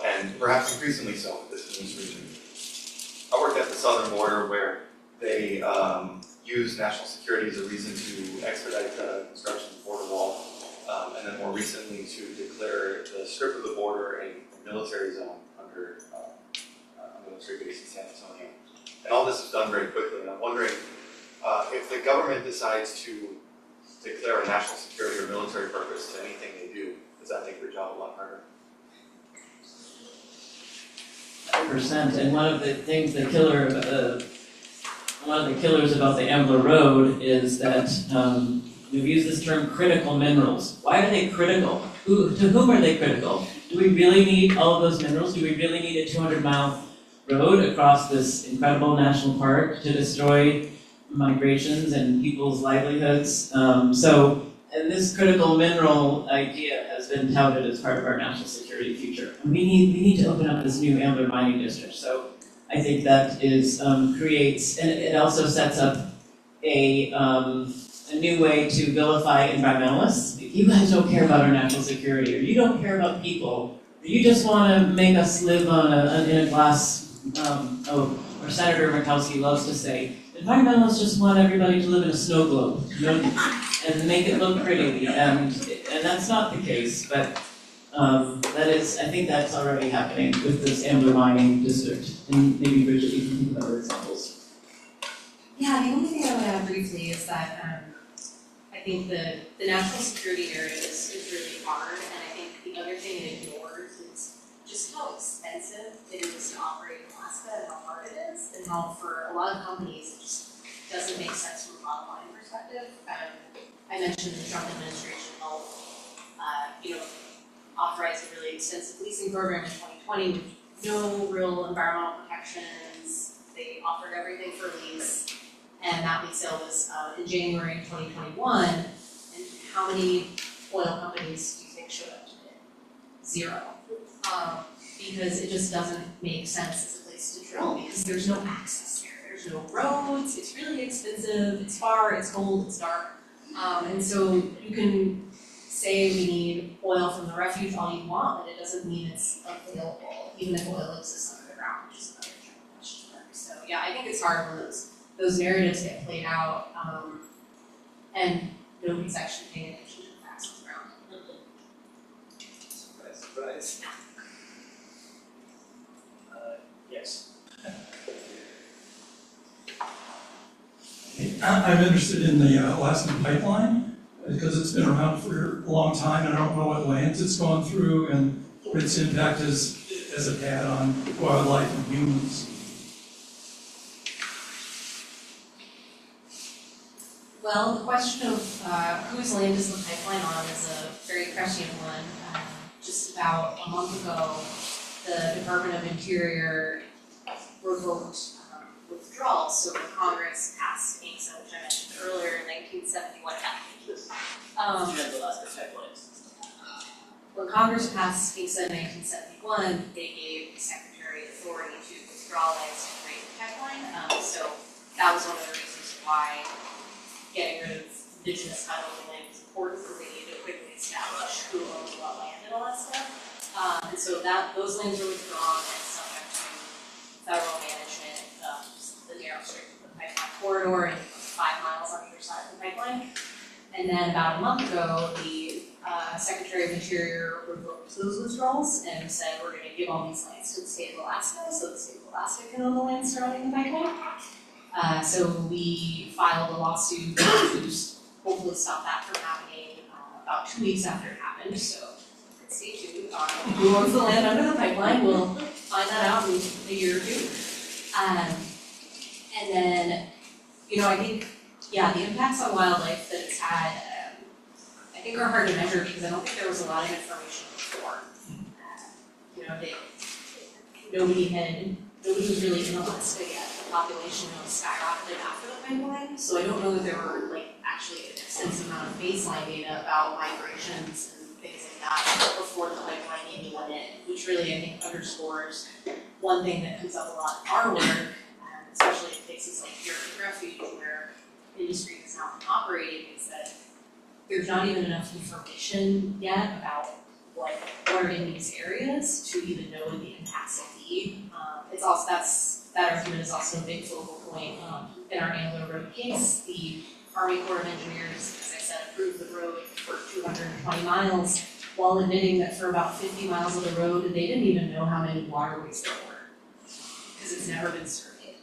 and perhaps increasingly so with this administration. I worked at the southern border where they use national security as a reason to expedite the construction of the border wall, and then more recently to declare the strip of the border a military zone under a military base in San Antonio. And all this is done very quickly, and I'm wondering if the government decides to declare a national security or military purpose to anything they do, does that make their job a lot harder? 100%. And one of the things one of the killers about the Ambler Road is that we've used this term critical minerals. Why are they critical? To whom are they critical? Do we really need all of those minerals? Do we really need a 200-mile road across this incredible national park to destroy migrations and people's livelihoods? And this critical mineral idea has been touted as part of our national security future. And we need to open up this new Ambler mining district. So I think that is creates, and it also sets up a new way to vilify environmentalists. If you guys don't care about our national security, or you don't care about people, or you just want to make us live in a glass, or Senator Murkowski loves to say, environmentalists just want everybody to live in a snow globe, and make it look pretty, and that's not the case, but I think that's already happening with this Ambler mining district, and maybe Bridget, you can think of other examples. Yeah, the only thing I would add briefly is that I think the national security narrative is really hard, and I think the other thing it ignores is just how expensive it is to operate in Alaska and how hard it is, and how for a lot of companies it just doesn't make sense from a bottom line perspective. I mentioned the Trump administration helped, authorize a really extensive leasing program in 2020 with no real environmental protections. They offered everything for lease, and that lease sale was in January of 2021. And how many oil companies do you think showed up to bid? Zero. Because it just doesn't make sense as a place to drill, because there's no access there. There's no roads, it's really expensive, it's far, it's cold, it's dark. And so you can say we need oil from the refuge all you want, but it doesn't mean it's available, even if oil exists under the ground, which is another general question mark. So yeah, I think it's hard when those narratives get played out, and nobody's actually paying attention to the facts on the ground. Surprise, surprise. Yes. I'm interested in the Alaskan pipeline because it's been around for a long time, and I don't know what lands it's gone through and what its impact has it had on wildlife and humans. Well, the question of whose land is the pipeline on is a very prescient one. Just about a month ago, the Department of Interior revoked withdrawals. So when Congress passed ANCSA, which I mentioned earlier, in 1971, when Congress passed ANCSA in 1971, they gave the Secretary authority to withdraw lands to create the pipeline. So that was one of the reasons why getting rid of indigenous title of the land is important, because they need to quickly establish who owns what land in Alaska. And so those lands are withdrawn and subject to federal management of the narrow strip of the pipeline corridor and 5 miles on either side of the pipeline. And then about a month ago, the Secretary of Interior revoked those withdrawals and said we're going to give all these lands to the state of Alaska, so the state of Alaska can own the land surrounding the pipeline. So we filed a lawsuit to hopefully stop that from happening about 2 weeks after it happened. So stay tuned on who owns the land under the pipeline. We'll find that out in a year or two. And then, I think, the impacts on wildlife that it's had, I think are hard to measure because I don't think there was a lot of information before. Nobody was really in Alaska yet. The population skyrocketed after the pipeline, so I don't know that there were actually an extensive amount of baseline data about migrations and things like that before the pipeline even went in, which really I think underscores one thing that comes up a lot in our work, especially in places like Puritan Refuge where industry is now operating, is that there's not even enough information yet about what are in these areas to even know what the impacts will be. It's also that argument is also a big focal point in our Angler Road case. The Army Corps of Engineers, as I said, approved the road for 220 miles, while admitting that for about 50 miles of the road, they didn't even know how many waterways there were, because it's never been surveyed.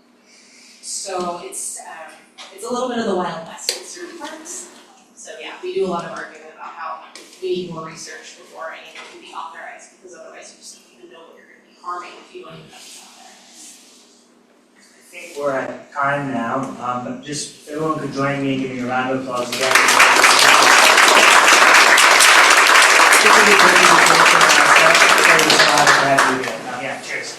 So it's a little bit of the Wild West in certain parts. So we do a lot of arguing about how we need more research before anything can be authorized, because otherwise you just don't even know what you're going to be harming if you don't even know what's out there. I think we're at time now, but just if everyone could join me in giving a round of applause again. Particularly for the presentation, so glad to have you here. Cheers.